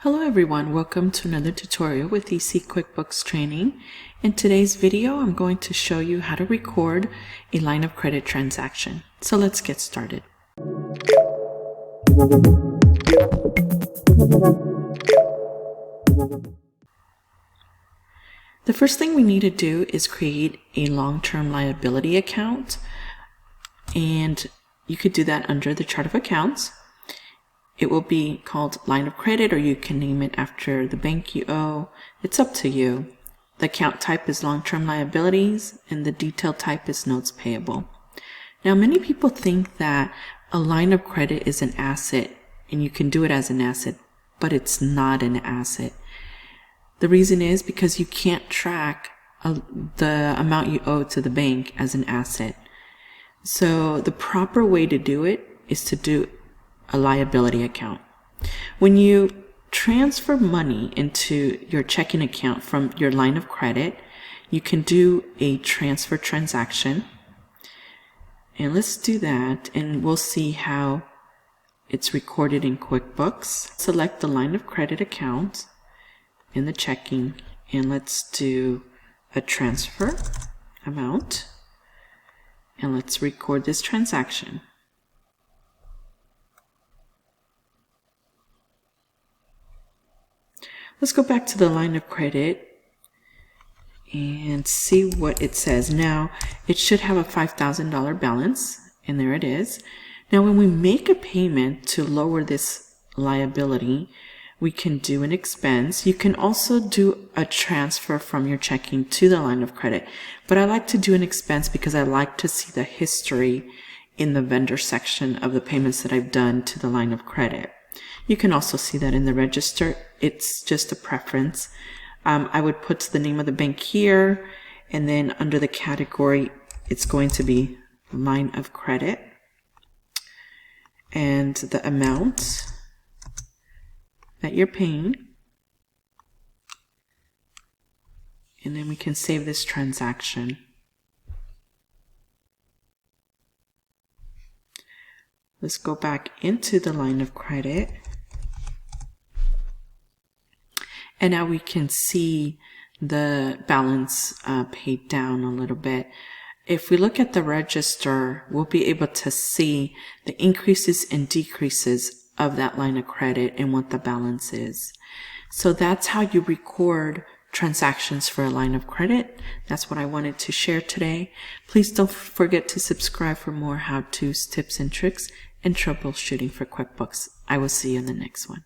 Hello everyone, welcome to another tutorial with EC QuickBooks Training. In today's video, I'm going to show you how to record a line of credit transaction. So let's get started. The first thing we need to do is create a long-term liability account, and you could do that under the chart of accounts. It will be called line of credit, or you can name it after the bank you owe. It's up to you. The account type is long-term liabilities and the detail type is notes payable. Now, many people think that a line of credit is an asset and you can do it as an asset, but it's not an asset. The reason is because you can't track the amount you owe to the bank as an asset. So the proper way to do it is to do a liability account. When you transfer money into your checking account from your line of credit, you can do a transfer transaction. And let's do that, and we'll see how it's recorded in QuickBooks. Select the line of credit account in the checking, and let's do a transfer amount, and let's record this transaction. Let's go back to the line of credit and see what it says. Now, it should have a $5,000 balance, and there it is. Now, when we make a payment to lower this liability, we can do an expense. You can also do a transfer from your checking to the line of credit, but I like to do an expense because I like to see the history in the vendor section of the payments that I've done to the line of credit. You can also see that in the register. It's just a preference. I would put the name of the bank here, and then under the category, it's going to be line of credit and the amount that you're paying. And then we can save this transaction. Let's go back into the line of credit. And now we can see the balance paid down a little bit. If we look at the register, we'll be able to see the increases and decreases of that line of credit and what the balance is. So that's how you record transactions for a line of credit. That's what I wanted to share today. Please don't forget to subscribe for more how-tos, tips, and tricks and troubleshooting for QuickBooks. I will see you in the next one.